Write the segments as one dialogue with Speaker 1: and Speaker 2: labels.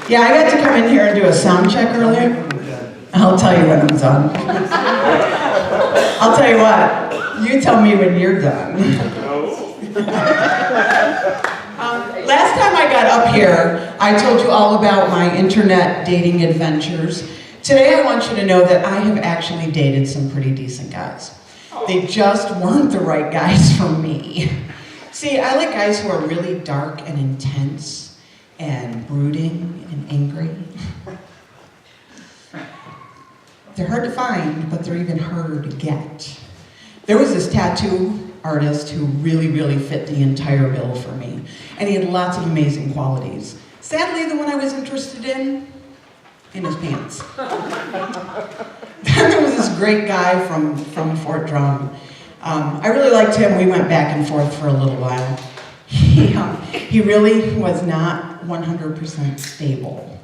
Speaker 1: Yeah, I got to come in here and do a sound check earlier. I'll tell you when I'm done. I'll tell you what, you tell me when you're done. Last time I got up here, I told you all about my internet dating adventures. Today I want you to know that I have actually dated some pretty decent guys. They just weren't the right guys for me. See, I like guys who are really dark and intense and brooding and angry. They're hard to find, but they're even harder to get. There was this tattoo artist who really fit the entire bill for me, and he had lots of amazing qualities. Sadly, the one I was interested in his pants. Then there was this great guy from Fort Drum. I really liked him. We went back and forth for a little while. He really was not 100% stable.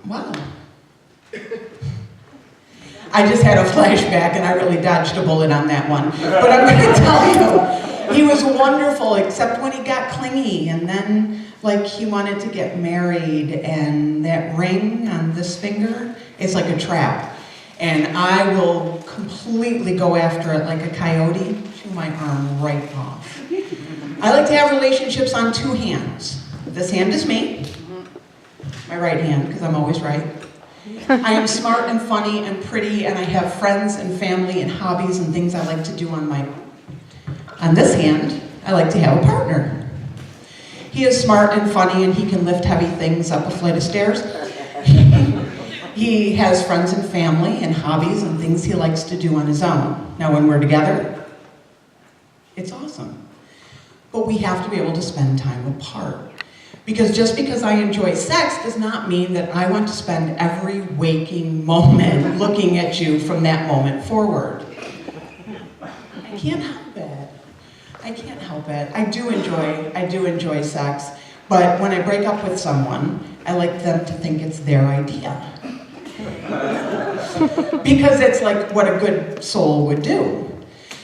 Speaker 1: Wow. I just had a flashback and I really dodged a bullet on that one. But I'm going to tell you, he was wonderful, except when he got clingy, and then like he wanted to get married, and that ring on this finger is like a trap. And I will completely go after it like a coyote, chew my arm right off. I like to have relationships on two hands. This hand is me, my right hand, because I'm always right. I am smart and funny and pretty, and I have friends and family and hobbies and things I like to do on my own. On this hand, I like to have a partner. He is smart and funny, and he can lift heavy things up a flight of stairs. He has friends and family and hobbies and things he likes to do on his own. Now, when we're together, it's awesome. But we have to be able to spend time apart. Because just because I enjoy sex does not mean that I want to spend every waking moment looking at you from that moment forward. I can't help it. I can't help it. I do enjoy sex, but when I break up with someone, I like them to think it's their idea. Because it's like what a good soul would do.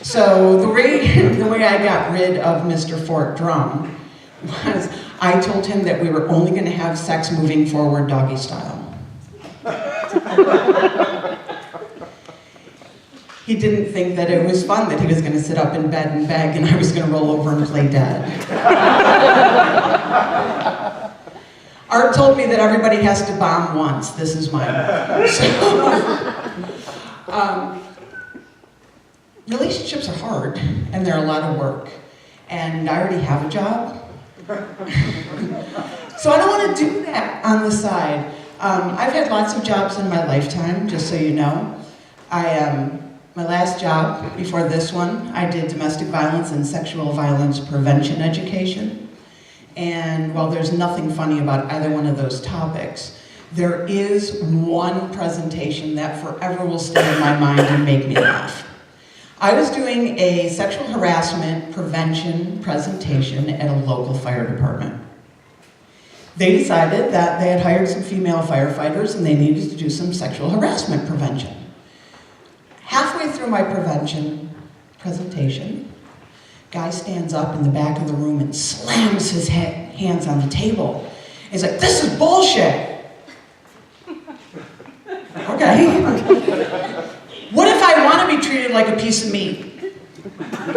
Speaker 1: So the way I got rid of Mr. Fort Drum was I told him that we were only going to have sex moving forward doggy style. He didn't think that it was fun, that he was going to sit up in bed and beg and I was going to roll over and play dead. Art told me that everybody has to bomb once. This is mine. Relationships are hard, and they're a lot of work. And I already have a job. So I don't want to do that on the side. I've had lots of jobs in my lifetime, just so you know. My last job, before this one, I did domestic violence and sexual violence prevention education. And while there's nothing funny about either one of those topics, there is one presentation that forever will stay in my mind and make me laugh. I was doing a sexual harassment prevention presentation at a local fire department. They decided that they had hired some female firefighters and they needed to do some sexual harassment prevention. Halfway through my presentation, guy stands up in the back of the room and slams his hands on the table. He's like, "This is bullshit." Okay. What if I want to be treated like a piece of meat? Okay.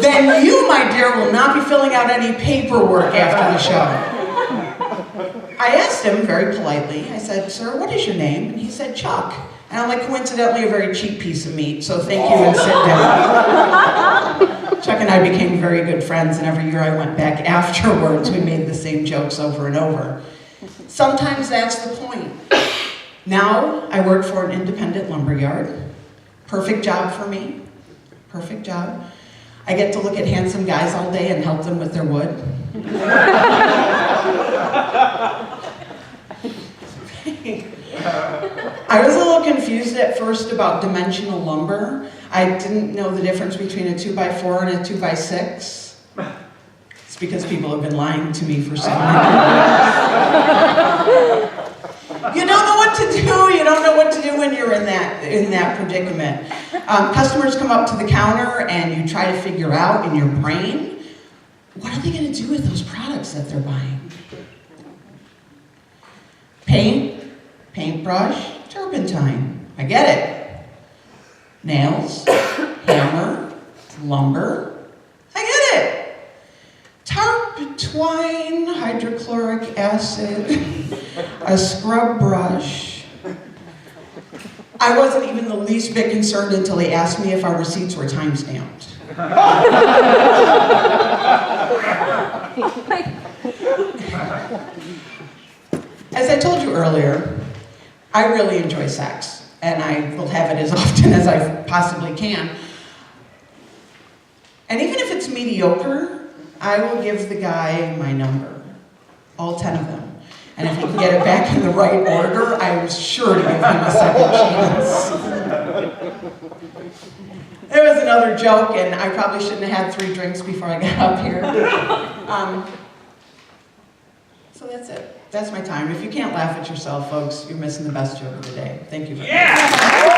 Speaker 1: Then you, my dear, will not be filling out any paperwork after the show. I asked him very politely, I said, "Sir, what is your name?" And he said, "Chuck." And I'm like, coincidentally, a very cheap piece of meat, so thank you and sit down. Chuck and I became very good friends, and every year I went back afterwards. We made the same jokes over and over. Sometimes that's the point. Now I work for an independent lumberyard. Perfect job for me. Perfect job. I get to look at handsome guys all day and help them with their wood. I was a little confused at first about dimensional lumber. I didn't know the difference between a 2x4 and a 2x6. It's because people have been lying to me for so many years. You don't know what to do. You don't know what to do when you're in that predicament. Customers come up to the counter and you try to figure out in your brain, what are they going to do with those products that they're buying? Paint, paintbrush, turpentine. I get it. Nails, hammer, lumber. I get it. Tarp, twine, hydrochloric acid, a scrub brush. I wasn't even the least bit concerned until he asked me if our receipts were time-stamped. As I told you earlier, I really enjoy sex, and I will have it as often as I possibly can. And even if it's mediocre, I will give the guy my number, all 10 of them. And if he can get it back in the right order, I'm sure to give him a second chance. There was another joke, and I probably shouldn't have had 3 drinks before I got up here. So that's it. That's my time. If you can't laugh at yourself, folks, you're missing the best joke of the day. Thank you very much.